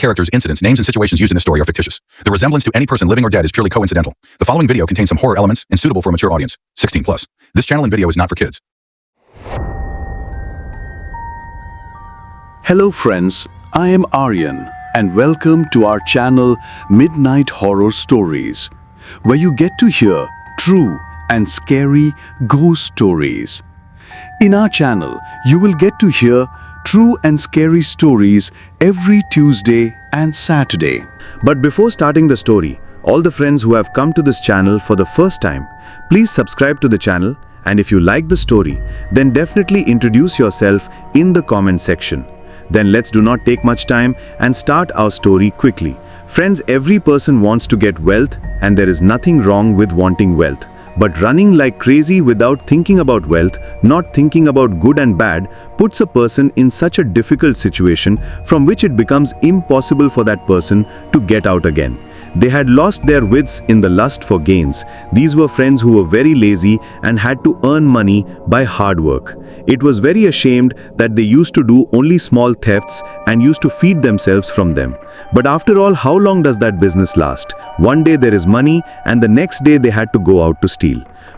characters, incidents, names, and situations used in this story are fictitious. The resemblance to any person living or dead is purely coincidental. The following video contains some horror elements and suitable for a mature audience, 16 plus. This channel and video is not for kids. Hello friends, I am Aryan and welcome to our channel Midnight Horror Stories, where you get to hear true and scary ghost stories. In our channel, you will get to hear true and scary stories every Tuesday and Saturday. But before starting the story, all the friends who have come to this channel for the first time, please subscribe to the channel, and if you like the story, then definitely introduce yourself in the comment section. Then let's do not take much time and start our story quickly. Friends, every person wants to get wealth, and there is nothing wrong with wanting wealth. But running like crazy without thinking about wealth, not thinking about good and bad, puts a person in such a difficult situation from which it becomes impossible for that person to get out again. They had lost their wits in the lust for gains. These were friends who were very lazy and had to earn money by hard work. It was very ashamed that they used to do only small thefts and used to feed themselves from them. But after all, how long does that business last? One day there is money and the next day they had to go out to steal.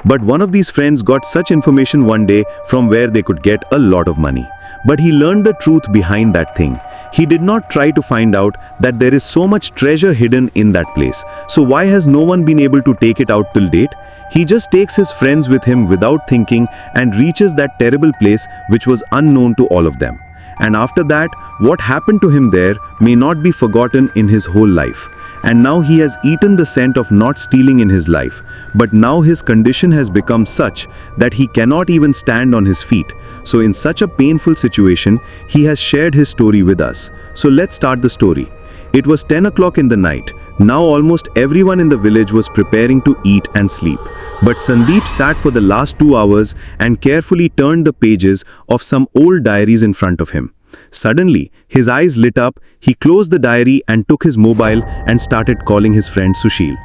But one of these friends got such information one day from where they could get a lot of money. But he learned the truth behind that thing. He did not try to find out that there is so much treasure hidden in that place. So why has no one been able to take it out till date? He just takes his friends with him without thinking and reaches that terrible place which was unknown to all of them. And after that, what happened to him there may not be forgotten in his whole life. And now he has eaten the scent of not stealing in his life. But now his condition has become such that he cannot even stand on his feet. So in such a painful situation, he has shared his story with us. So let's start the story. It was 10 o'clock in the night. Now almost everyone in the village was preparing to eat and sleep. But Sandeep sat for the last 2 hours and carefully turned the pages of some old diaries in front of him. Suddenly, his eyes lit up, he closed the diary and took his mobile and started calling his friend Sushil.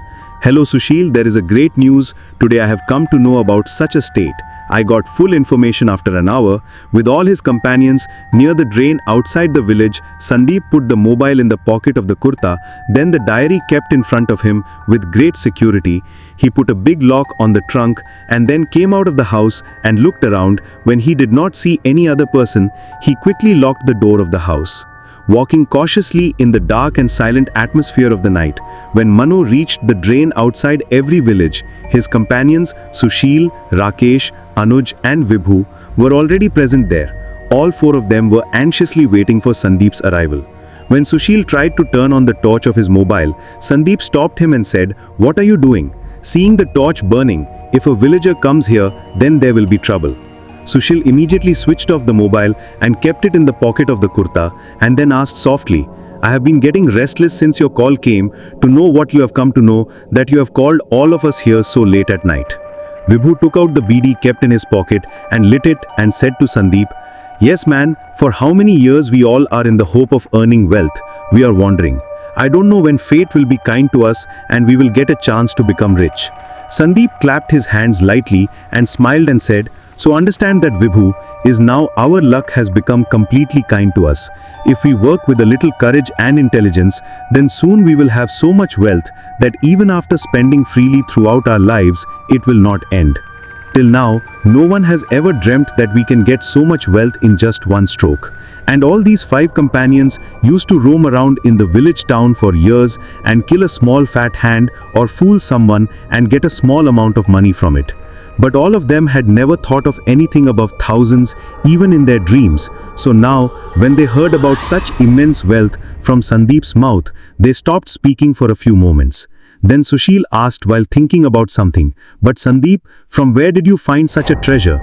"Hello Sushil, there is a great news. Today I have come to know about such a state. I got full information after an hour." With all his companions near the drain outside the village, Sandeep put the mobile in the pocket of the kurta, then the diary kept in front of him with great security. He put a big lock on the trunk and then came out of the house and looked around. When he did not see any other person, he quickly locked the door of the house. Walking cautiously in the dark and silent atmosphere of the night, when Manu reached the drain outside every village, his companions Sushil, Rakesh, Anuj and Vibhu were already present there. All 4 of them were anxiously waiting for Sandeep's arrival. When Sushil tried to turn on the torch of his mobile, Sandeep stopped him and said, "What are you doing? Seeing the torch burning, if a villager comes here, then there will be trouble." Sushil immediately switched off the mobile and kept it in the pocket of the kurta and then asked softly, "I have been getting restless since your call came to know what you have come to know, that you have called all of us here so late at night." Vibhu took out the beedi kept in his pocket and lit it and said to Sandeep, "Yes man, for how many years we all are in the hope of earning wealth, we are wandering. I don't know when fate will be kind to us and we will get a chance to become rich." Sandeep clapped his hands lightly and smiled and said, "So understand that Vibhu, is now our luck has become completely kind to us. If we work with a little courage and intelligence, then soon we will have so much wealth that even after spending freely throughout our lives, it will not end. Till now, no one has ever dreamt that we can get so much wealth in just one stroke." And all these 5 companions used to roam around in the village town for years and kill a small fat hand or fool someone and get a small amount of money from it. But all of them had never thought of anything above thousands, even in their dreams. So now, when they heard about such immense wealth from Sandeep's mouth, they stopped speaking for a few moments. Then Sushil asked while thinking about something, "But Sandeep, from where did you find such a treasure?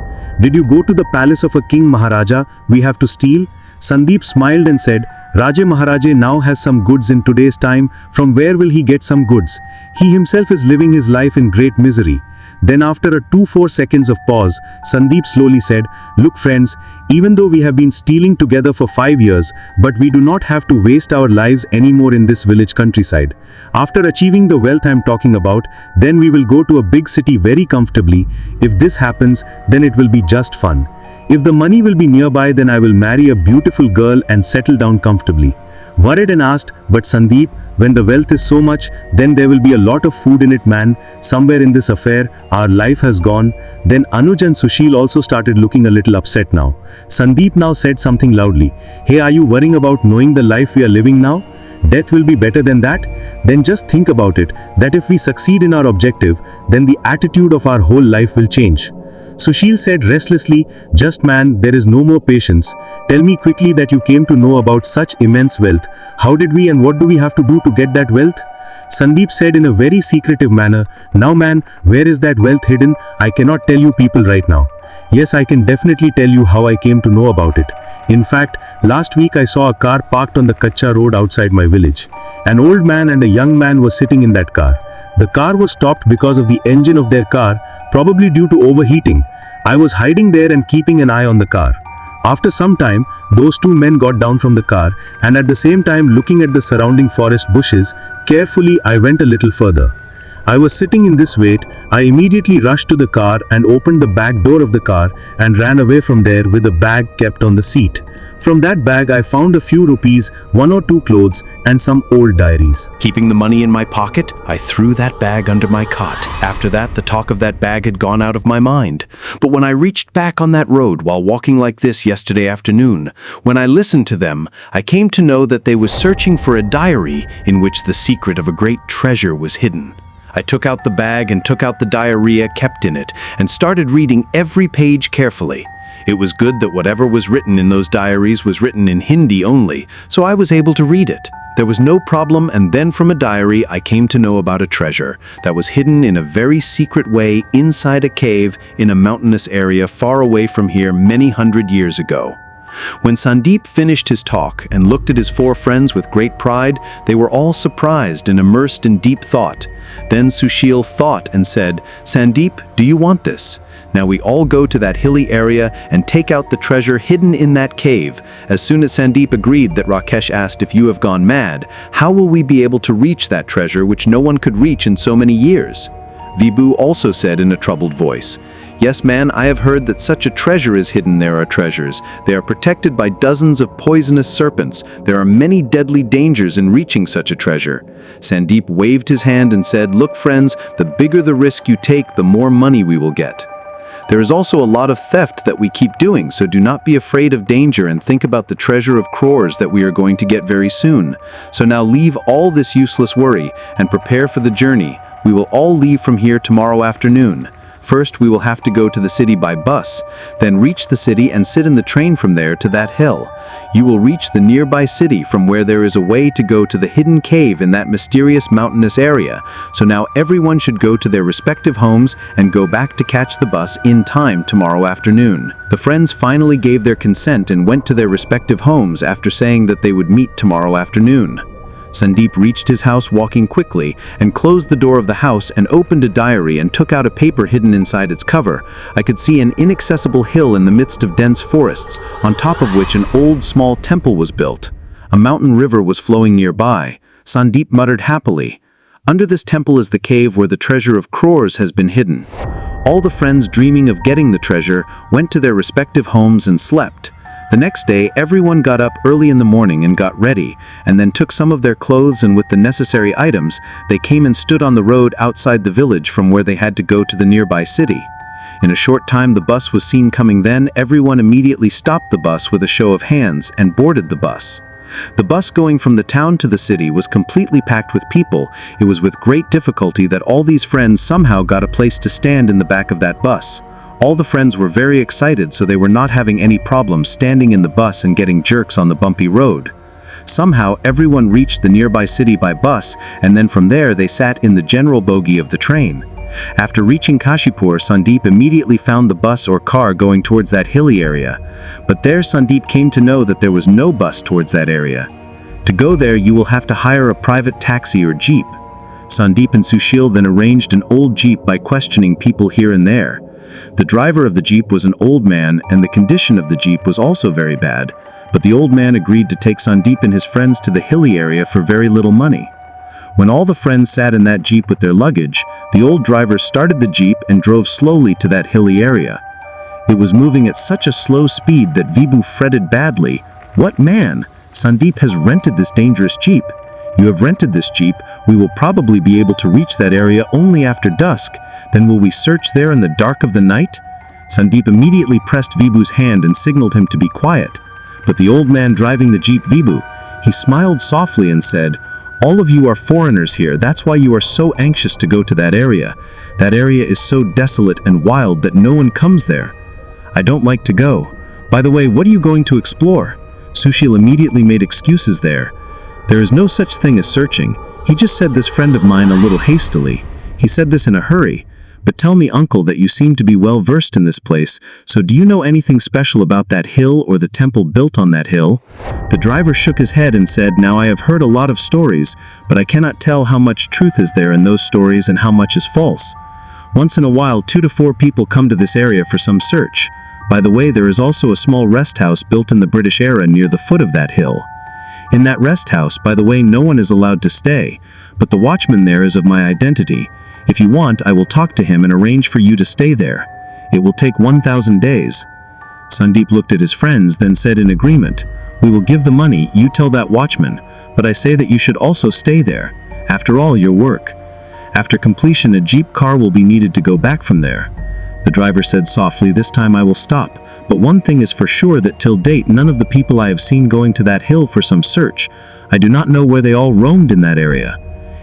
Did you go to the palace of a king Maharaja we have to steal?" Sandeep smiled and said, "Raja Maharaja now has some goods in today's time. From where will he get some goods? He himself is living his life in great misery." Then after a 2-4 seconds of pause, Sandeep slowly said, "Look friends, even though we have been stealing together for 5 years, but we do not have to waste our lives anymore in this village countryside. After achieving the wealth I am talking about, then we will go to a big city very comfortably. If this happens, then it will be just fun. If the money will be nearby, then I will marry a beautiful girl and settle down comfortably. worried and asked, "But Sandeep, when the wealth is so much, then there will be a lot of food in it, man. Somewhere in this affair, our life has gone." Then Anuj and Sushil also started looking a little upset now. Sandeep now said something loudly. "Hey, are you worrying about knowing the life we are living now? Death will be better than that? Then just think about it, that if we succeed in our objective, then the attitude of our whole life will change." Sushil said restlessly, "Just man, there is no more patience. Tell me quickly that you came to know about such immense wealth. How did we and what do we have to do to get that wealth?" Sandeep said in a very secretive manner, "Now man, where is that wealth hidden? I cannot tell you people right now. Yes, I can definitely tell you how I came to know about it. In fact, last week I saw a car parked on the Kacha road outside my village. An old man and a young man were sitting in that car. The car was stopped because of the engine of their car, probably due to overheating. I was hiding there and keeping an eye on the car. After some time, those two men got down from the car, and at the same time looking at the surrounding forest bushes, carefully I went a little further. I was sitting in this wait. I immediately rushed to the car and opened the back door of the car and ran away from there with a bag kept on the seat. From that bag I found a few rupees, 1 or 2 clothes, and some old diaries. Keeping the money in my pocket, I threw that bag under my cot. After that, the talk of that bag had gone out of my mind. But when I reached back on that road while walking like this yesterday afternoon, when I listened to them, I came to know that they were searching for a diary in which the secret of a great treasure was hidden. I took out the bag and took out the diarrhea kept in it and started reading every page carefully. It was good that whatever was written in those diaries was written in Hindi only, so I was able to read it. There was no problem, and then from a diary I came to know about a treasure that was hidden in a very secret way inside a cave in a mountainous area far away from here many hundred years ago. When Sandeep finished his talk and looked at his 4 friends with great pride, they were all surprised and immersed in deep thought. Then Sushil thought and said, "Sandeep, do you want this? Now we all go to that hilly area and take out the treasure hidden in that cave." As soon as Sandeep agreed that, Rakesh asked, "If you have gone mad, how will we be able to reach that treasure which no one could reach in so many years?" Vibhu also said in a troubled voice, "Yes, man, I have heard that such a treasure is hidden. There are treasures. They are protected by dozens of poisonous serpents. There are many deadly dangers in reaching such a treasure." Sandeep waved his hand and said, "Look, friends, the bigger the risk you take, the more money we will get. There is also a lot of theft that we keep doing, so do not be afraid of danger and think about the treasure of crores that we are going to get very soon. So now leave all this useless worry and prepare for the journey. We will all leave from here tomorrow afternoon. First, we will have to go to the city by bus, then reach the city and sit in the train from there to that hill. You will reach the nearby city from where there is a way to go to the hidden cave in that mysterious mountainous area. So now everyone should go to their respective homes and go back to catch the bus in time tomorrow afternoon." The friends finally gave their consent and went to their respective homes after saying that they would meet tomorrow afternoon. Sandeep reached his house walking quickly and closed the door of the house and opened a diary and took out a paper hidden inside its cover. I could see an inaccessible hill in the midst of dense forests, on top of which an old small temple was built. A mountain river was flowing nearby. Sandeep muttered happily, "Under this temple is the cave where the treasure of crores has been hidden." All the friends, dreaming of getting the treasure, went to their respective homes and slept. The next day, everyone got up early in the morning and got ready, and then took some of their clothes and with the necessary items, they came and stood on the road outside the village from where they had to go to the nearby city. In a short time, the bus was seen coming. Then everyone immediately stopped the bus with a show of hands and boarded the bus. The bus going from the town to the city was completely packed with people. It was with great difficulty that all these friends somehow got a place to stand in the back of that bus. All the friends were very excited, so they were not having any problem standing in the bus and getting jerks on the bumpy road. Somehow, everyone reached the nearby city by bus, and then from there they sat in the general bogie of the train. After reaching Kashipur, Sandeep immediately found the bus or car going towards that hilly area. But there Sandeep came to know that there was no bus towards that area. To go there, you will have to hire a private taxi or jeep. Sandeep and Sushil then arranged an old jeep by questioning people here and there. The driver of the jeep was an old man, and the condition of the jeep was also very bad, but the old man agreed to take Sandeep and his friends to the hilly area for very little money. When all the friends sat in that jeep with their luggage, the old driver started the jeep and drove slowly to that hilly area. It was moving at such a slow speed that Vibhu fretted badly. "What man?" Sandeep has rented this dangerous jeep. You have rented this jeep. We will probably be able to reach that area only after dusk. Then will we search there in the dark of the night? Sandeep immediately pressed Vibhu's hand and signaled him to be quiet. But the old man driving the jeep, Vibhu, he smiled softly and said, "All of you are foreigners here. That's why you are so anxious to go to that area. That area is so desolate and wild that no one comes there. I don't like to go. By the way, what are you going to explore?" Sushil immediately made excuses there. There is no such thing as searching. He just said this, friend of mine, a little hastily. He said this in a hurry. But tell me, uncle, that you seem to be well versed in this place, so do you know anything special about that hill or the temple built on that hill? The driver shook his head and said, "Now I have heard a lot of stories, but I cannot tell how much truth is there in those stories and how much is false. Once in a while, 2 to 4 people come to this area for some search. By the way, there is also a small rest house built in the British era near the foot of that hill. In that rest house, by the way, no one is allowed to stay, but the watchman there is of my identity. If you want, I will talk to him and arrange for you to stay there. It will take 1,000 days. Sandeep looked at his friends, then said in agreement, "We will give the money, you tell that watchman, but I say that you should also stay there. After all, your work. After completion, a jeep car will be needed to go back from there." The driver said softly, "This time I will stop, but one thing is for sure, that till date none of the people I have seen going to that hill for some search. I do not know where they all roamed in that area."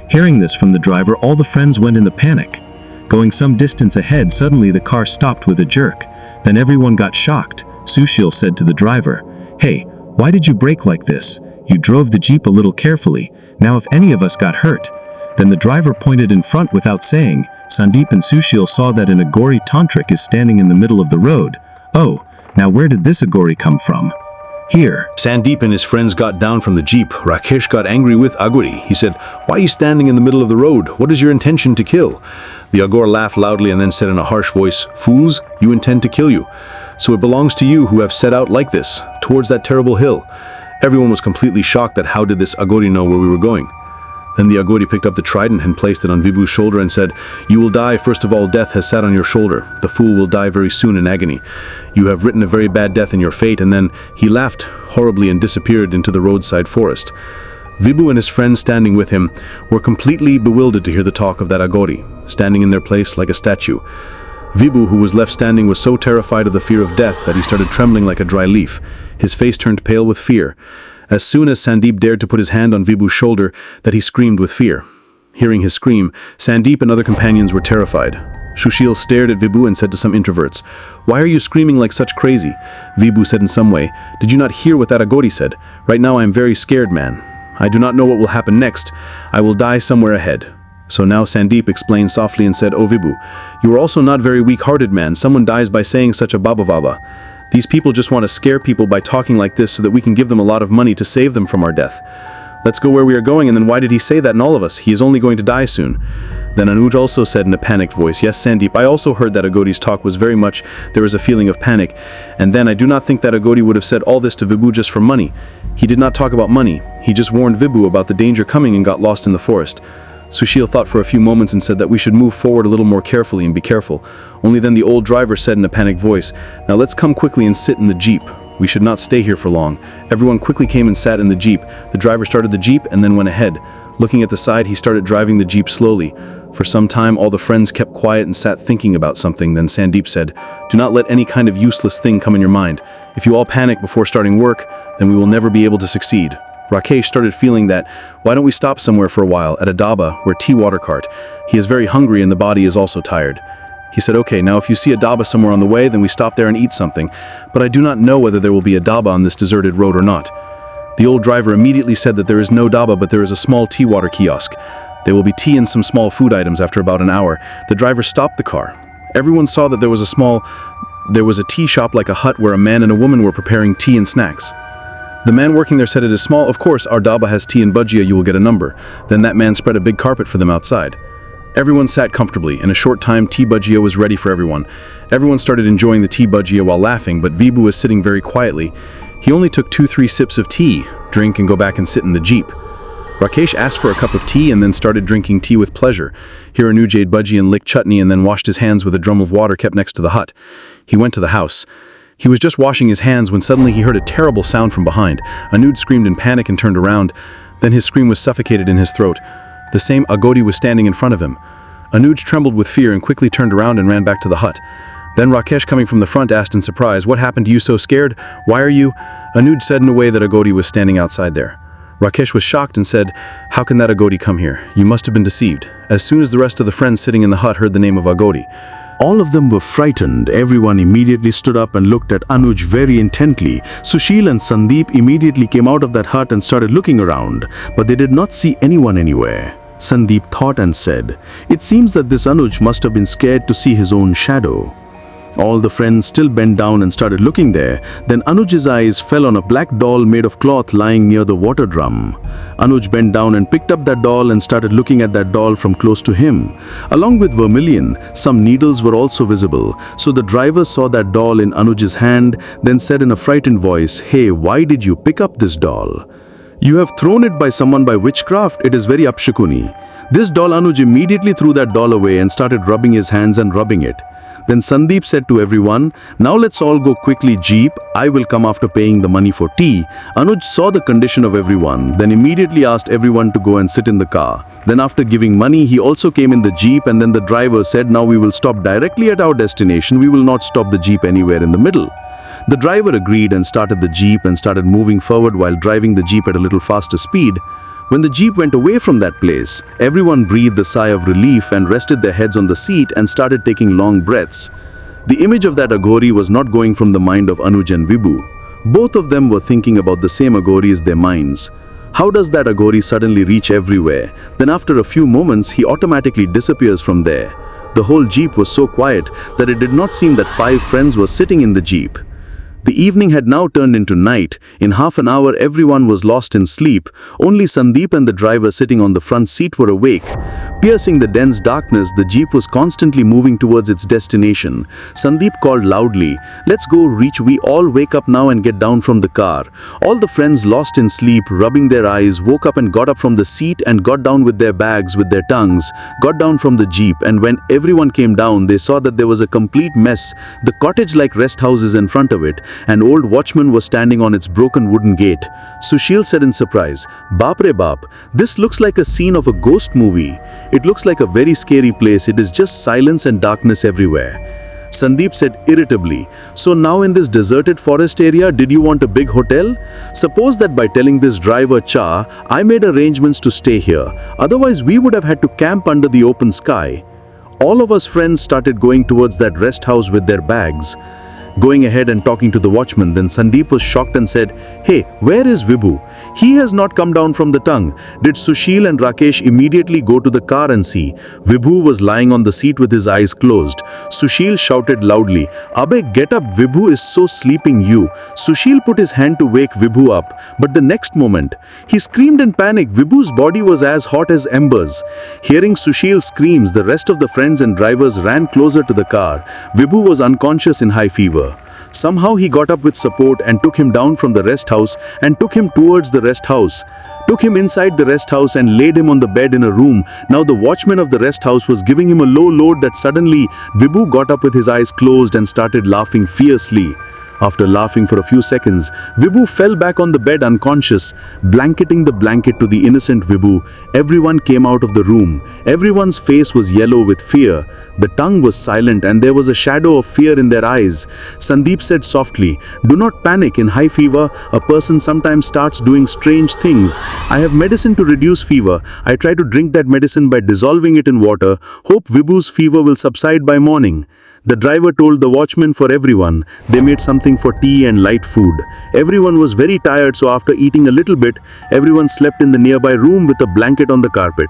Hearing this from the driver, all the friends went in a panic. Going some distance ahead, suddenly the car stopped with a jerk. Then everyone got shocked. Sushil said to the driver, "Hey, why did you brake like this? You drove the jeep a little carefully. Now if any of us got hurt." Then the driver pointed in front without saying. Sandeep and Sushil saw that an Agori tantric is standing in the middle of the road. Oh, now where did this Agori come from? Here. Sandeep and his friends got down from the jeep. Rakesh got angry with Agori. He said, "Why are you standing in the middle of the road? What is your intention to kill?" The Agor laughed loudly and then said in a harsh voice, "Fools, you intend to kill you. So it belongs to you who have set out like this, towards that terrible hill." Everyone was completely shocked that how did this Agori know where we were going. Then the Agori picked up the trident and placed it on Vibhu's shoulder and said, "You will die. First of all, death has sat on your shoulder. The fool will die very soon in agony. You have written a very bad death in your fate." And then he laughed horribly and disappeared into the roadside forest. Vibhu and his friends standing with him were completely bewildered to hear the talk of that Agori, standing in their place like a statue. Vibhu, who was left standing, was so terrified of the fear of death that he started trembling like a dry leaf. His face turned pale with fear. As soon as Sandeep dared to put his hand on Vibhu's shoulder, that he screamed with fear. Hearing his scream, Sandeep and other companions were terrified. Sushil stared at Vibhu and said to some introverts, "Why are you screaming like such crazy?" Vibhu said in some way, "Did you not hear what that Agori said? Right now I am very scared, man. I do not know what will happen next. I will die somewhere ahead." So now Sandeep explained softly and said, "Oh Vibhu, you are also not very weak-hearted, man. Someone dies by saying such a babavava. These people just want to scare people by talking like this so that we can give them a lot of money to save them from our death. Let's go where we are going, and then why did he say that in all of us? He is only going to die soon." Then Anuj also said in a panicked voice, "Yes, Sandeep, I also heard that Agodi's talk was very much, there was a feeling of panic. And then I do not think that Agodi would have said all this to Vibhu just for money. He did not talk about money. He just warned Vibhu about the danger coming and got lost in the forest." Sushil thought for a few moments and said that we should move forward a little more carefully and be careful. Only then the old driver said in a panicked voice, "Now let's come quickly and sit in the jeep. We should not stay here for long." Everyone quickly came and sat in the jeep. The driver started the jeep and then went ahead. Looking at the side, he started driving the jeep slowly. For some time, all the friends kept quiet and sat thinking about something. Then Sandeep said, "Do not let any kind of useless thing come in your mind. If you all panic before starting work, then we will never be able to succeed." Rakesh started feeling that, why don't we stop somewhere for a while at a dhaba or tea water cart? He is very hungry and the body is also tired. He said, "Okay, now if you see a dhaba somewhere on the way, then we stop there and eat something. But I do not know whether there will be a dhaba on this deserted road or not." The old driver immediately said that there is no dhaba, but there is a small tea water kiosk. There will be tea and some small food items after about an hour. The driver stopped the car. Everyone saw that there was a tea shop like a hut where a man and a woman were preparing tea and snacks. The man working there said, "It is small. Of course, our dhaba has tea and bhajia, you will get a number." Then that man spread a big carpet for them outside. Everyone sat comfortably. In a short time, tea bhajia was ready for everyone. Everyone started enjoying the tea bhajia while laughing, but Vibhu was sitting very quietly. He only took 2-3 sips of tea, drink and go back and sit in the jeep. Rakesh asked for a cup of tea and then started drinking tea with pleasure. Anuj ate bhajia and licked chutney and then washed his hands with a drum of water kept next to the hut. He went to the house. He was just washing his hands when suddenly he heard a terrible sound from behind. Anuj screamed in panic and turned around. Then his scream was suffocated in his throat. The same Agodi was standing in front of him. Anuj trembled with fear and quickly turned around and ran back to the hut. Then Rakesh, coming from the front, asked in surprise, "What happened to you so scared? Why are you?" Anuj said in a way that Agodi was standing outside there. Rakesh was shocked and said, "How can that Agodi come here? You must have been deceived." As soon as the rest of the friends sitting in the hut heard the name of Agodi, All of them were frightened. Everyone immediately stood up and looked at Anuj very intently. Sushil and Sandeep immediately came out of that hut and started looking around, but they did not see anyone anywhere. Sandeep thought and said, "It seems that this Anuj must have been scared to see his own shadow." All the friends still bent down and started looking there. Then Anuj's eyes fell on a black doll made of cloth lying near the water drum. Anuj bent down and picked up that doll and started looking at that doll from close to him. Along with vermilion, some needles were also visible. So the driver saw that doll in Anuj's hand, then said in a frightened voice, "Hey, why did you pick up this doll? You have thrown it by someone by witchcraft. It is very upshukuni." This doll, Anuj immediately threw that doll away and started rubbing his hands and rubbing it. Then Sandeep said to everyone, "Now let's all go quickly, jeep. I will come after paying the money for tea." Anuj saw the condition of everyone, then immediately asked everyone to go and sit in the car. Then after giving money, he also came in the jeep, and then the driver said, "Now we will stop directly at our destination. We will not stop the jeep anywhere in the middle." The driver agreed and started the jeep and started moving forward while driving the jeep at a little faster speed. When the jeep went away from that place, everyone breathed a sigh of relief and rested their heads on the seat and started taking long breaths. The image of that Aghori was not going from the mind of Anuj and Vibhu. Both of them were thinking about the same Aghori as their minds. How does that Aghori suddenly reach everywhere? Then after a few moments, he automatically disappears from there. The whole jeep was so quiet that it did not seem that 5 friends were sitting in the jeep. The evening had now turned into night. In half an hour, everyone was lost in sleep. Only Sandeep and the driver sitting on the front seat were awake. Piercing the dense darkness, the jeep was constantly moving towards its destination. Sandeep called loudly, "Let's go, reach. We all wake up now and get down from the car." All the friends, lost in sleep, rubbing their eyes, woke up and got up from the seat and got down with their bags, with their tongues, got down from the jeep, and when everyone came down, they saw that there was a complete mess. The cottage-like rest houses in front of it. An old watchman was standing on its broken wooden gate. Sushil said in surprise, "Baap re baap, this looks like a scene of a ghost movie. It looks like a very scary place. It is just silence and darkness everywhere." Sandeep said irritably, "So now in this deserted forest area, did you want a big hotel? Suppose that by telling this driver Cha, I made arrangements to stay here. Otherwise we would have had to camp under the open sky." All of us friends started going towards that rest house with their bags. Going ahead and talking to the watchman, then Sandeep was shocked and said, "Hey, where is Vibhu? He has not come down from the tongue." Did Sushil and Rakesh immediately go to the car and see? Vibhu was lying on the seat with his eyes closed. Sushil shouted loudly, "Abbe, get up, Vibhu is so sleeping you." Sushil put his hand to wake Vibhu up, but the next moment, he screamed in panic. Vibhu's body was as hot as embers. Hearing Sushil's screams, the rest of the friends and drivers ran closer to the car. Vibhu was unconscious in high fever. Somehow he got up with support and took him down from the rest house and took him towards the rest house. Took him inside the rest house and laid him on the bed in a room. Now the watchman of the rest house was giving him a low load that suddenly Vibhu got up with his eyes closed and started laughing fiercely. After laughing for a few seconds, Vibhu fell back on the bed unconscious, blanketing the blanket to the innocent Vibhu. Everyone came out of the room. Everyone's face was yellow with fear. The tongue was silent and there was a shadow of fear in their eyes. Sandeep said softly, "Do not panic. In high fever, a person sometimes starts doing strange things. I have medicine to reduce fever. I try to drink that medicine by dissolving it in water. Hope Vibhu's fever will subside by morning." The driver told the watchman for everyone. They made something for tea and light food. Everyone was very tired, so after eating a little bit, everyone slept in the nearby room with a blanket on the carpet.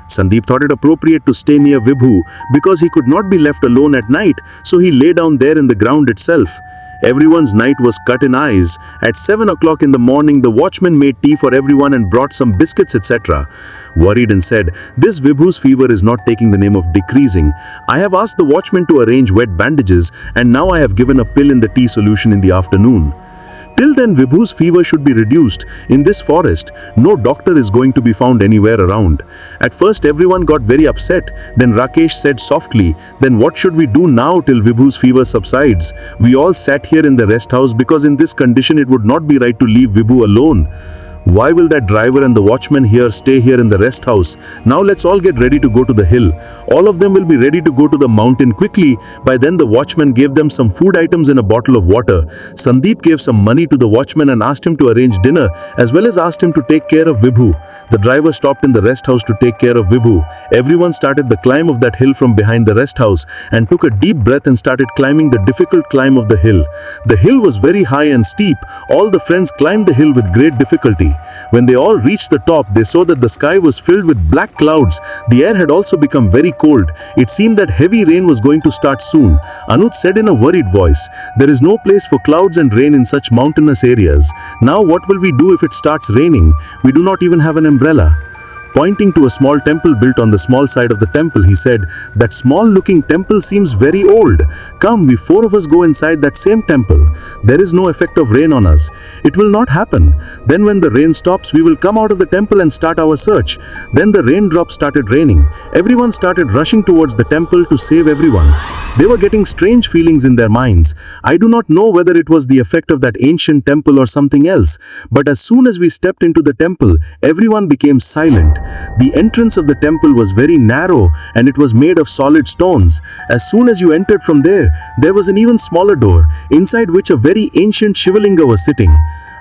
Sandeep thought it appropriate to stay near Vibhu because he could not be left alone at night, so he lay down there in the ground itself. Everyone's night was cut in eyes. At 7 o'clock in the morning, the watchman made tea for everyone and brought some biscuits, etc. Worried and said, "This Vibhu's fever is not taking the name of decreasing. I have asked the watchman to arrange wet bandages and now I have given a pill in the tea solution in the afternoon." Till then, Vibhu's fever should be reduced. In this forest, no doctor is going to be found anywhere around. At first, everyone got very upset. Then Rakesh said softly, "Then what should we do now till Vibhu's fever subsides? We all sat here in the rest house because in this condition it would not be right to leave Vibhu alone. Why will that driver and the watchman here stay here in the rest house? Now let's all get ready to go to the hill. All of them will be ready to go to the mountain quickly." By then the watchman gave them some food items in a bottle of water. Sandeep gave some money to the watchman and asked him to arrange dinner, as well as asked him to take care of Vibhu. The driver stopped in the rest house to take care of Vibhu. Everyone started the climb of that hill from behind the rest house and took a deep breath and started climbing the difficult climb of the hill. The hill was very high and steep. All the friends climbed the hill with great difficulty. When they all reached the top, they saw that the sky was filled with black clouds. The air had also become very cold. It seemed that heavy rain was going to start soon. Anuj said in a worried voice, "There is no place for clouds and rain in such mountainous areas. Now what will we do if it starts raining? We do not even have an umbrella." Pointing to a small temple built on the small side of the temple, he said, "That small-looking temple seems very old. Come, we 4 of us go inside that same temple. There is no effect of rain on us. It will not happen. Then when the rain stops, we will come out of the temple and start our search." Then the raindrops started raining. Everyone started rushing towards the temple to save everyone. They were getting strange feelings in their minds. I do not know whether it was the effect of that ancient temple or something else, but as soon as we stepped into the temple, everyone became silent. The entrance of the temple was very narrow and it was made of solid stones. As soon as you entered from there was an even smaller door, inside which a very ancient Shivalinga was sitting.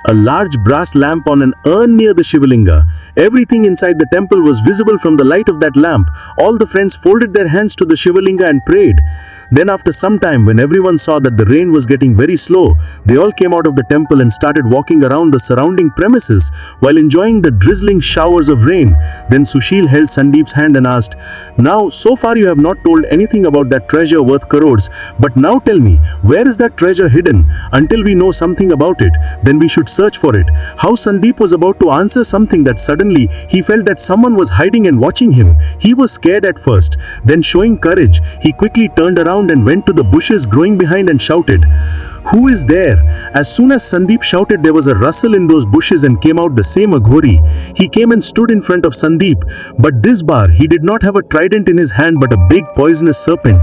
A large brass lamp on an urn near the Shivalinga. Everything inside the temple was visible from the light of that lamp. All the friends folded their hands to the Shivalinga and prayed. Then after some time, when everyone saw that the rain was getting very slow, they all came out of the temple and started walking around the surrounding premises while enjoying the drizzling showers of rain. Then Sushil held Sandeep's hand and asked, "Now, so far you have not told anything about that treasure worth crores, but now tell me, where is that treasure hidden? Until we know something about it, then we should search for it." How Sandeep was about to answer something that suddenly he felt that someone was hiding and watching him. He was scared at first. Then showing courage, he quickly turned around and went to the bushes growing behind and shouted, "Who is there?" As soon as Sandeep shouted, there was a rustle in those bushes and came out the same Aghori. He came and stood in front of Sandeep, but this bar he did not have a trident in his hand but a big poisonous serpent.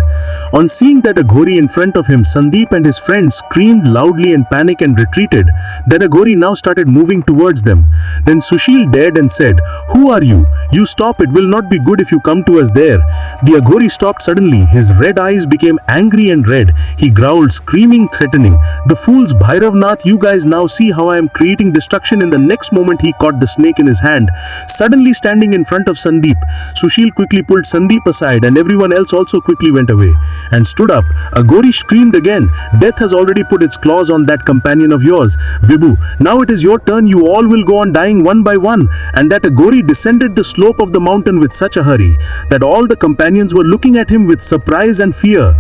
On seeing that Aghori in front of him, Sandeep and his friends screamed loudly in panic and retreated. Then Aghori now started moving towards them. Then Sushil dared and said, "Who are you? You stop, it will not be good if you come to us there." The Aghori stopped suddenly. His red eyes became angry and red. He growled, screaming, threatening, "The fools, Bhairavnath, you guys now see how I am creating destruction." In the next moment, he caught the snake in his hand, suddenly standing in front of Sandeep. Sushil quickly pulled Sandeep aside and everyone else also quickly went away and stood up. Aghori screamed again, "Death has already put its claws on that companion of yours, Vibhu. Now it is your turn. You all will go on dying one by one." And that Aghori descended the slope of the mountain with such a hurry that all the companions were looking at him with surprise and fear.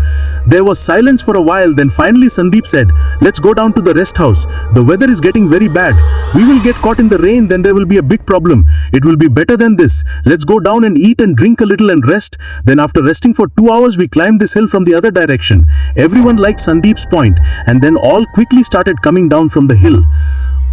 There was silence for a while. Then finally Sandeep said, "Let's go down to the rest house. The weather is getting very bad. We will get caught in the rain, then there will be a big problem. It will be better than this. Let's go down and eat and drink a little and rest." Then after resting for 2 hours, we climbed this hill from the other direction. Everyone liked Sandeep's point, and then all quickly started coming down from the hill.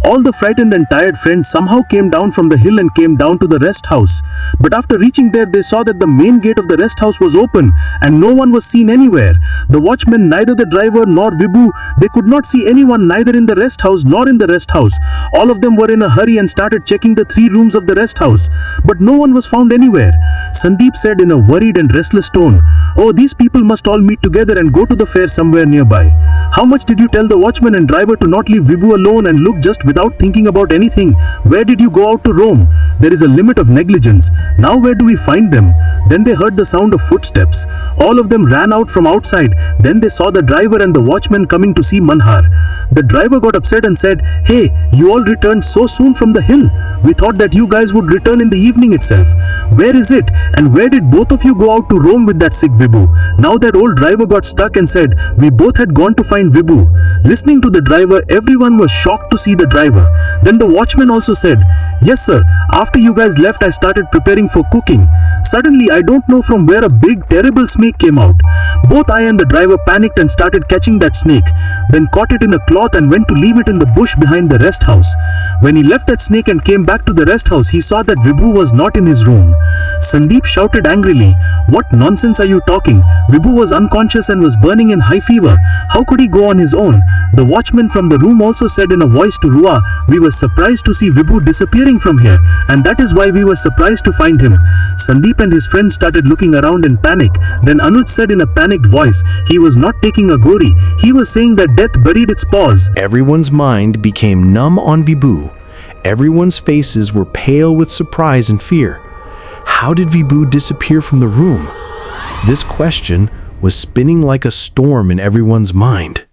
All the frightened and tired friends somehow came down from the hill and came down to the rest house. But after reaching there, they saw that the main gate of the rest house was open and no one was seen anywhere. The watchman, neither the driver nor Vibhu, they could not see anyone neither in the rest house nor in the rest house. All of them were in a hurry and started checking the 3 rooms of the rest house, but no one was found anywhere. Sandeep said in a worried and restless tone, "Oh, these people must all meet together and go to the fair somewhere nearby. How much did you tell the watchman and driver to not leave Vibhu alone and look just without thinking about anything? Where did you go out to roam? There is a limit of negligence. Now where do we find them?" Then they heard the sound of footsteps. All of them ran out from outside. Then they saw the driver and the watchman coming to see Manhar. The driver got upset and said, "Hey, you all returned so soon from the hill. We thought that you guys would return in the evening itself. Where is it? And where did both of you go out to roam with that sick Vibhu?" Now that old driver got stuck and said, "We both had gone to find Vibhu." Listening to the driver, everyone was shocked to see the driver. Then the watchman also said, "Yes sir, after you guys left I started preparing for cooking. Suddenly I don't know from where a big terrible snake snake came out. Both I and the driver panicked and started catching that snake, then caught it in a cloth and went to leave it in the bush behind the rest house. When he left that snake and came back to the rest house, he saw that Vibhu was not in his room. Sandeep shouted angrily, "What nonsense are you talking? Vibhu was unconscious and was burning in high fever. How could he go on his own?" The watchman from the room also said in a voice to Rua, "We were surprised to see Vibhu disappearing from here, and that is why we were surprised to find him." Sandeep and his friends started looking around in panic. Then Anuj said in a panicked voice, he was not taking a gori. He was saying that death buried its paws. Everyone's mind became numb on Vibhu. Everyone's faces were pale with surprise and fear. How did Vibhu disappear from the room? This question was spinning like a storm in everyone's mind.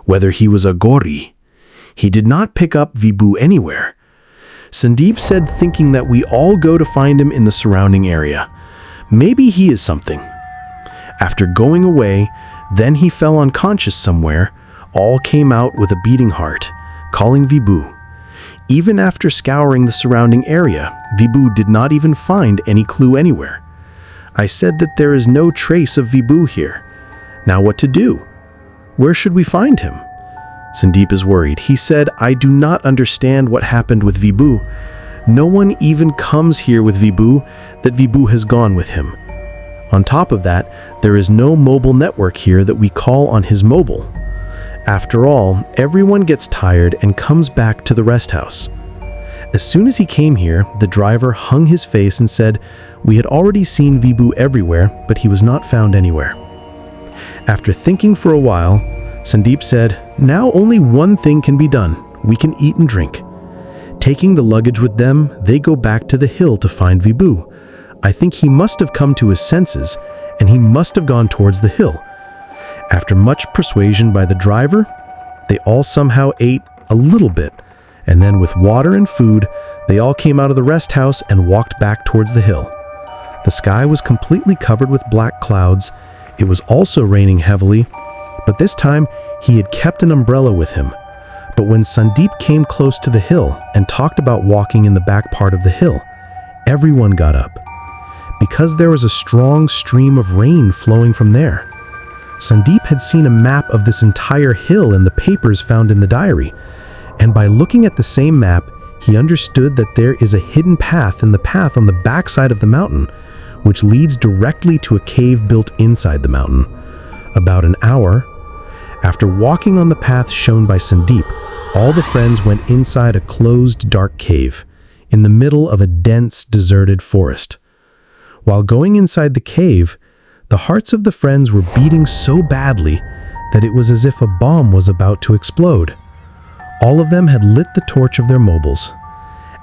Whether he was a gori. He did not pick up Vibhu anywhere. Sandeep said, thinking that we all go to find him in the surrounding area. Maybe he is something. After going away, then he fell unconscious somewhere. All came out with a beating heart, calling Vibhu. Even after scouring the surrounding area, Vibhu did not even find any clue anywhere. I said that there is no trace of Vibhu here. Now what to do? Where should we find him? Sandeep is worried. He said, "I do not understand what happened with Vibhu. No one even comes here with Vibhu, that Vibhu has gone with him. On top of that, there is no mobile network here that we call on his mobile. After all, everyone gets tired and comes back to the rest house." As soon as he came here, the driver hung his face and said, "We had already seen Vibhu everywhere, but he was not found anywhere." After thinking for a while, Sandeep said, "Now only one thing can be done. We can eat and drink." Taking the luggage with them, they go back to the hill to find Vibhu. I think he must have come to his senses, and he must have gone towards the hill. After much persuasion by the driver, they all somehow ate a little bit, and then with water and food, they all came out of the rest house and walked back towards the hill. The sky was completely covered with black clouds. It was also raining heavily, but this time he had kept an umbrella with him. But when Sandeep came close to the hill and talked about walking in the back part of the hill, everyone got up, because there was a strong stream of rain flowing from there. Sandeep had seen a map of this entire hill in the papers found in the diary, and by looking at the same map, he understood that there is a hidden path in the path on the backside of the mountain, which leads directly to a cave built inside the mountain. About an hour after walking on the path shown by Sandeep, all the friends went inside a closed, dark cave in the middle of a dense, deserted forest. While going inside the cave, the hearts of the friends were beating so badly that it was as if a bomb was about to explode. All of them had lit the torch of their mobiles.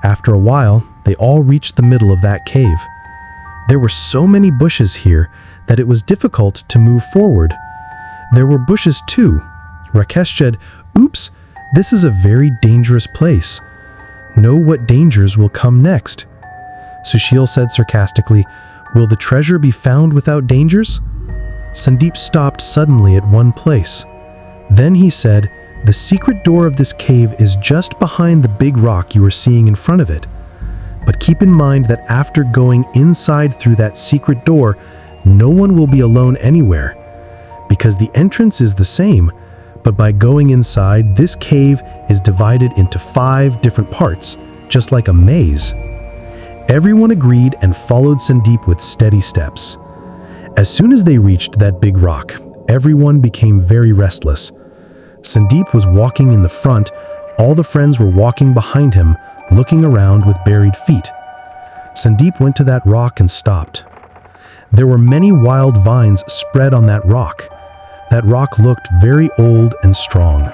After a while, they all reached the middle of that cave. There were so many bushes here that it was difficult to move forward. There were bushes too. Rakesh said, "Oops, this is a very dangerous place. Know what dangers will come next." Sushil said sarcastically, "Will the treasure be found without dangers?" Sandeep stopped suddenly at one place. Then he said, "The secret door of this cave is just behind the big rock you are seeing in front of it. But keep in mind that after going inside through that secret door, no one will be alone anywhere, because the entrance is the same, but by going inside, this cave is divided into 5 different parts, just like a maze." Everyone agreed and followed Sandeep with steady steps. As soon as they reached that big rock, everyone became very restless. Sandeep was walking in the front, all the friends were walking behind him, looking around with buried feet. Sandeep went to that rock and stopped. There were many wild vines spread on that rock. That rock looked very old and strong.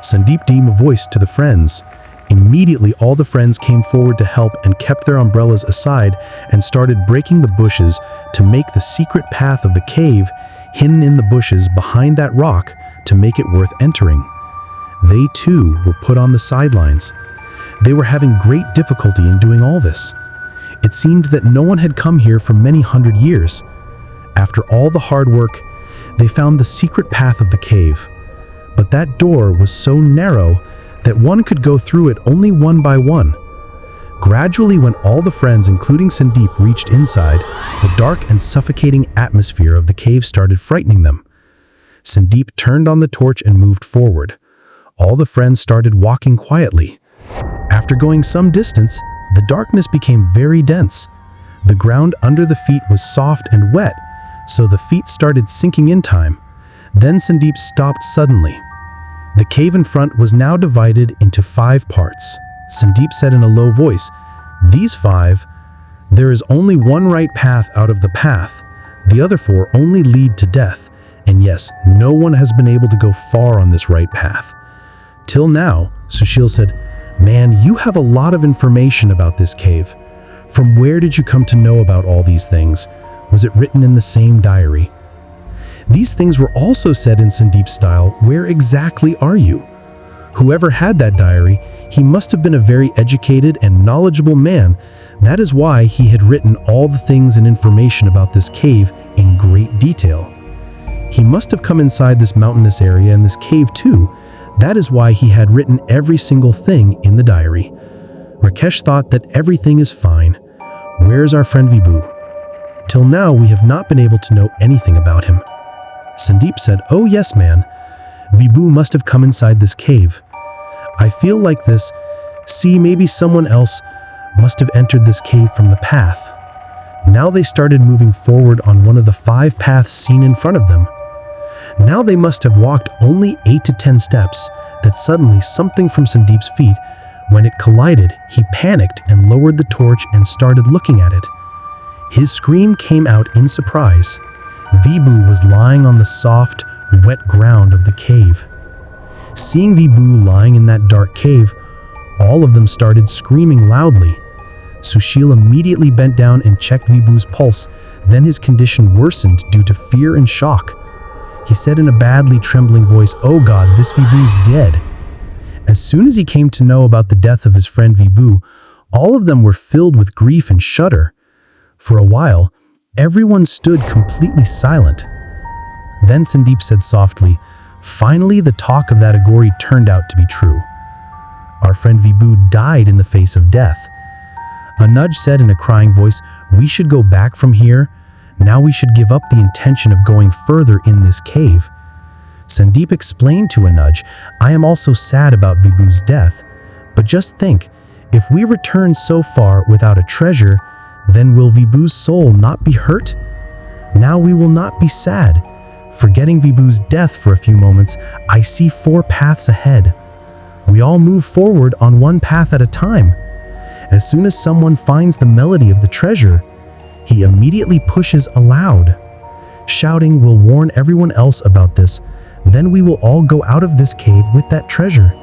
Sandeep gave a voice to the friends. Immediately, all the friends came forward to help and kept their umbrellas aside and started breaking the bushes to make the secret path of the cave hidden in the bushes behind that rock to make it worth entering. They too were put on the sidelines. They were having great difficulty in doing all this. It seemed that no one had come here for many hundred years. After all the hard work, they found the secret path of the cave. But that door was so narrow that one could go through it only one by one. Gradually, when all the friends, including Sandeep, reached inside, the dark and suffocating atmosphere of the cave started frightening them. Sandeep turned on the torch and moved forward. All the friends started walking quietly. After going some distance, the darkness became very dense. The ground under the feet was soft and wet, so the feet started sinking in time. Then Sandeep stopped suddenly. The cave in front was now divided into 5 parts. Sandeep said in a low voice, "These 5, there is only one right path out of the path. The other 4 only lead to death. And yes, no one has been able to go far on this right path." Till now, Sushil said, "Man, you have a lot of information about this cave. From where did you come to know about all these things? Was it written in the same diary?" These things were also said in Sandeep's style, "Where exactly are you?" Whoever had that diary, he must have been a very educated and knowledgeable man. That is why he had written all the things and information about this cave in great detail. He must have come inside this mountainous area and this cave too. That is why he had written every single thing in the diary. Rakesh thought that everything is fine. Where's our friend Vibhu? Till now, we have not been able to know anything about him. Sandeep said, "Oh yes, man. Vibhu must have come inside this cave. I feel like this. See, maybe someone else must have entered this cave from the path." Now they started moving forward on one of the 5 paths seen in front of them. Now they must have walked only 8 to 10 steps, that suddenly something from Sandeep's feet, when it collided, he panicked and lowered the torch and started looking at it. His scream came out in surprise. Vibhu was lying on the soft, wet ground of the cave. Seeing Vibhu lying in that dark cave, all of them started screaming loudly. Sushil immediately bent down and checked Vibhu's pulse, then his condition worsened due to fear and shock. He said in a badly trembling voice, "Oh God, this Vibhu's dead." As soon as he came to know about the death of his friend Vibhu, all of them were filled with grief and shudder. For a while, everyone stood completely silent. Then Sandeep said softly, "Finally, the talk of that Agori turned out to be true. Our friend Vibhu died in the face of death." Anuj said in a crying voice, "We should go back from here. Now we should give up the intention of going further in this cave." Sandeep explained to Anuj, "I am also sad about Vibhu's death. But just think, if we return so far without a treasure, then will Vibhu's soul not be hurt? Now we will not be sad. Forgetting Vibhu's death for a few moments, I see 4 paths ahead. We all move forward on one path at a time. As soon as someone finds the melody of the treasure, he immediately pushes aloud. Shouting will warn everyone else about this. Then we will all go out of this cave with that treasure."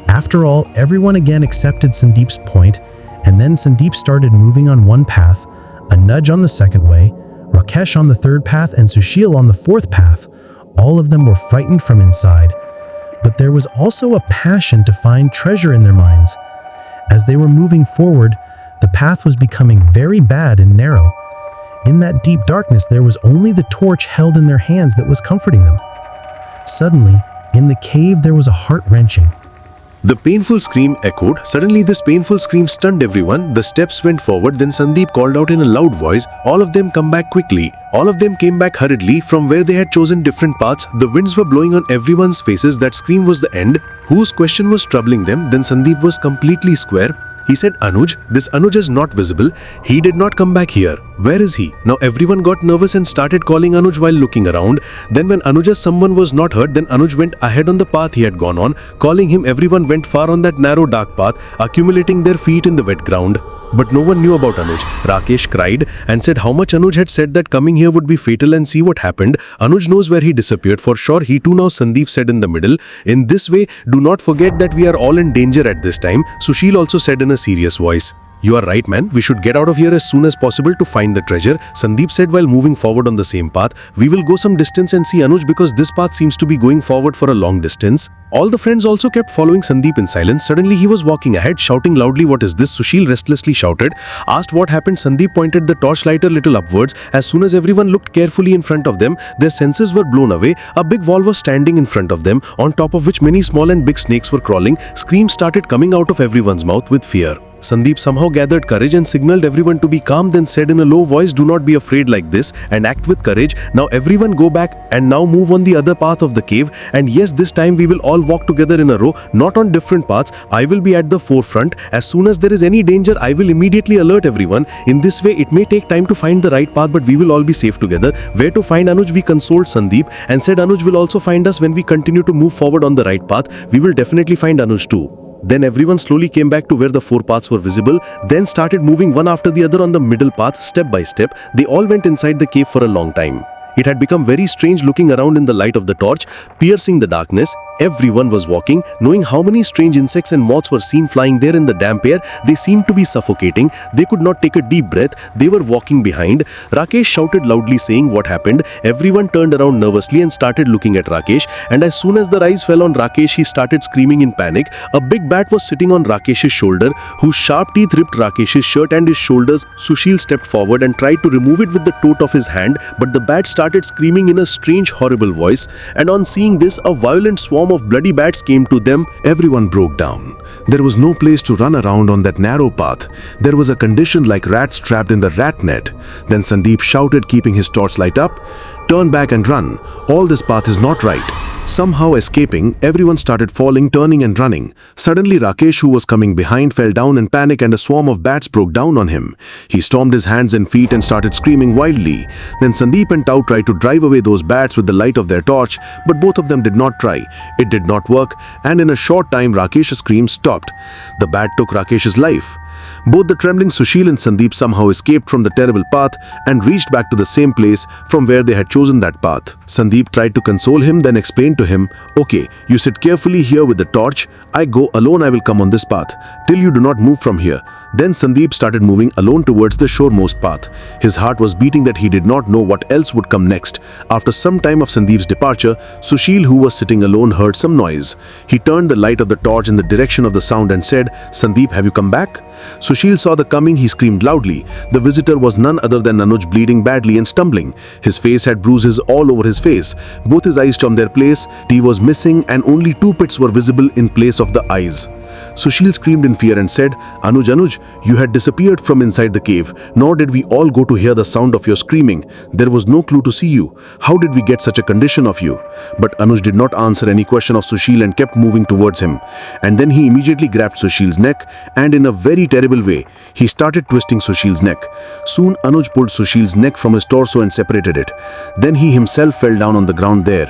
After all, everyone again accepted Sandeep's point, and then Sandeep started moving on one path, Anuj on the second way, Rakesh on the third path, and Sushil on the 4th path. All of them were frightened from inside, but there was also a passion to find treasure in their minds. As they were moving forward, the path was becoming very bad and narrow. In that deep darkness, there was only the torch held in their hands that was comforting them. Suddenly, in the cave, there was a heart-wrenching. The painful scream echoed. Suddenly this painful scream stunned everyone. The steps went forward. Then Sandeep called out in a loud voice, "All of them come back quickly." All of them came back hurriedly from where they had chosen different paths. The winds were blowing on everyone's faces. That scream was the end. Whose question was troubling them? Then Sandeep was completely square. He said, "Anuj, this Anuj is not visible. He did not come back here. Where is he?" Now everyone got nervous and started calling Anuj while looking around. Then when Anuja's someone was not heard, then Anuj went ahead on the path he had gone on. Calling him, everyone went far on that narrow dark path, accumulating their feet in the wet ground. But no one knew about Anuj. Rakesh cried and said how much Anuj had said that coming here would be fatal, and see what happened. Anuj knows where he disappeared for sure. He too now, Sandeep said in the middle. In this way, do not forget that we are all in danger at this time. Sushil also said in a serious voice. You are right, man. We should get out of here as soon as possible to find the treasure, Sandeep said while moving forward on the same path. We will go some distance and see Anuj because this path seems to be going forward for a long distance. All the friends also kept following Sandeep in silence. Suddenly he was walking ahead, shouting loudly, "What is this?" Sushil restlessly shouted. Asked what happened, Sandeep pointed the torchlight a little upwards. As soon as everyone looked carefully in front of them, their senses were blown away. A big wall was standing in front of them, on top of which many small and big snakes were crawling. Screams started coming out of everyone's mouth with fear. Sandeep somehow gathered courage and signaled everyone to be calm, then said in a low voice, "Do not be afraid like this and act with courage. Now everyone go back and now move on the other path of the cave. And yes, this time we will all walk together in a row, not on different paths. I will be at the forefront. As soon as there is any danger, I will immediately alert everyone. In this way, it may take time to find the right path, but we will all be safe together." Where to find Anuj? We consoled Sandeep and said Anuj will also find us when we continue to move forward on the right path. We will definitely find Anuj too. Then everyone slowly came back to where the 4 paths were visible, then started moving one after the other on the middle path, step by step. They all went inside the cave for a long time. It had become very strange looking around in the light of the torch, piercing the darkness. Everyone was walking, knowing how many strange insects and moths were seen flying there in the damp air. They seemed to be suffocating. They could not take a deep breath. They were walking behind. Rakesh shouted loudly saying what happened. Everyone turned around nervously and started looking at Rakesh. And as soon as their eyes fell on Rakesh, he started screaming in panic. A big bat was sitting on Rakesh's shoulder, whose sharp teeth ripped Rakesh's shirt and his shoulders. Sushil stepped forward and tried to remove it with the tote of his hand, but the bat started screaming in a strange, horrible voice. And on seeing this, a violent swarm of bloody bats came to them. Everyone broke down. There was no place to run around on that narrow path. There was a condition like rats trapped in the rat net. Then Sandeep shouted, keeping his torchlight up, "Turn back and run. All this path is not right." Somehow escaping, everyone started falling, turning and running. Suddenly Rakesh, who was coming behind, fell down in panic and a swarm of bats broke down on him. He stomped his hands and feet and started screaming wildly. Then Sandeep and Tau tried to drive away those bats with the light of their torch, but both of them did not try. It did not work, and in a short time Rakesh's screams stopped. The bat took Rakesh's life. Both the trembling Sushil and Sandeep somehow escaped from the terrible path and reached back to the same place from where they had chosen that path. Sandeep tried to console him, then explained to him, "Okay, you sit carefully here with the torch. I go alone, I will come on this path, till you do not move from here." Then Sandeep started moving alone towards the shoremost path. His heart was beating that he did not know what else would come next. After some time of Sandeep's departure, Sushil, who was sitting alone, heard some noise. He turned the light of the torch in the direction of the sound and said, "Sandeep, have you come back?" Sushil saw the coming. He screamed loudly. The visitor was none other than Anuj, bleeding badly and stumbling. His face had bruises all over his face. Both his eyes from their place. Teeth was missing and only 2 pits were visible in place of the eyes. Sushil screamed in fear and said, "Anuj, Anuj, you had disappeared from inside the cave. Nor did we all go to hear the sound of your screaming. There was no clue to see you. How did we get such a condition of you?" But Anuj did not answer any question of Sushil and kept moving towards him. And then he immediately grabbed Sushil's neck and in a very terrible way, he started twisting Sushil's neck. Soon Anuj pulled Sushil's neck from his torso and separated it. Then he himself fell down on the ground there.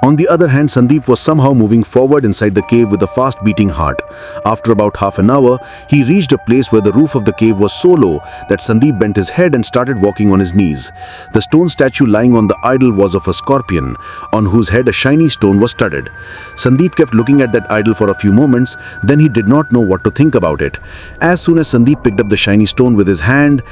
On the other hand, Sandeep was somehow moving forward inside the cave with a fast beating heart. After about half an hour, he reached a place where the roof of the cave was so low that Sandeep bent his head and started walking on his knees. The stone statue lying on the idol was of a scorpion, on whose head a shiny stone was studded. Sandeep kept looking at that idol for a few moments, then he did not know what to think about it. As soon as Sandeep picked up the shiny stone with his hand,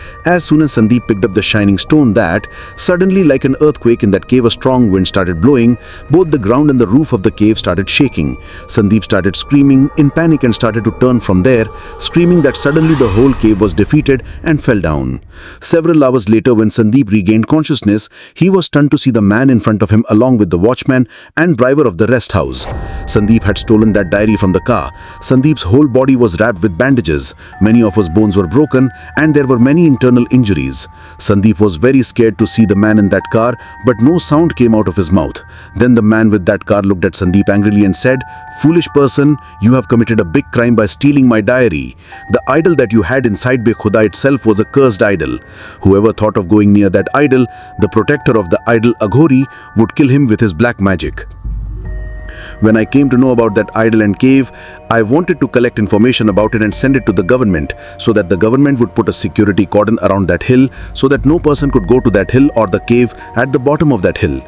suddenly like an earthquake in that cave, a strong wind started blowing. Both the ground and the roof of the cave started shaking. Sandeep started screaming in panic and started to turn from there, screaming that suddenly the whole cave was defeated and fell down. Several hours later, when Sandeep regained consciousness, he was stunned to see the man in front of him along with the watchman and driver of the rest house. Sandeep had stolen that diary from the car. Sandeep's whole body was wrapped with bandages. Many of his bones were broken and there were many internal injuries. Sandeep was very scared to see the man in that car, but no sound came out of his mouth. Then the man with that car looked at Sandeep angrily and said, "Foolish person, you have committed a big crime by stealing my diary. The idol that you had inside Be Khuda itself was a cursed idol. Whoever thought of going near that idol, the protector of the idol, Aghori, would kill him with his black magic. When I came to know about that idol and cave, I wanted to collect information about it and send it to the government so that the government would put a security cordon around that hill so that no person could go to that hill or the cave at the bottom of that hill.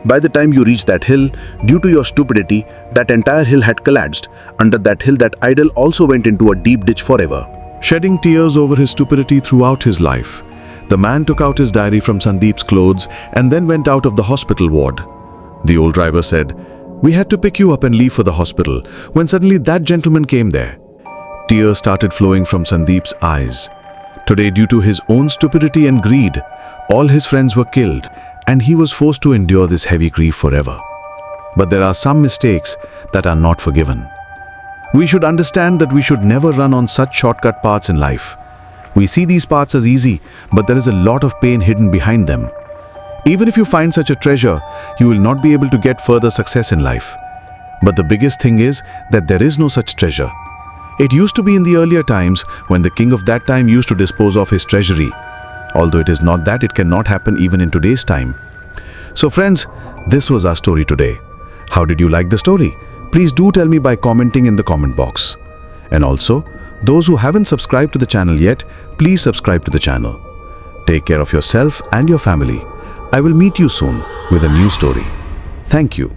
By the time you reached that hill, due to your stupidity, that entire hill had collapsed. Under that hill, that idol also went into a deep ditch forever." Shedding tears over his stupidity throughout his life, the man took out his diary from Sandeep's clothes and then went out of the hospital ward. The old driver said, "We had to pick you up and leave for the hospital when suddenly that gentleman came there." Tears started flowing from Sandeep's eyes. Today, due to his own stupidity and greed, all his friends were killed and he was forced to endure this heavy grief forever. But there are some mistakes that are not forgiven. We should understand that we should never run on such shortcut paths in life. We see these paths as easy, but there is a lot of pain hidden behind them. Even if you find such a treasure, you will not be able to get further success in life. But the biggest thing is that there is no such treasure. It used to be in the earlier times when the king of that time used to dispose of his treasury. Although it is not that, it cannot happen even in today's time. So friends, this was our story today. How did you like the story? Please do tell me by commenting in the comment box. And also, those who haven't subscribed to the channel yet, please subscribe to the channel. Take care of yourself and your family. I will meet you soon with a new story. Thank you.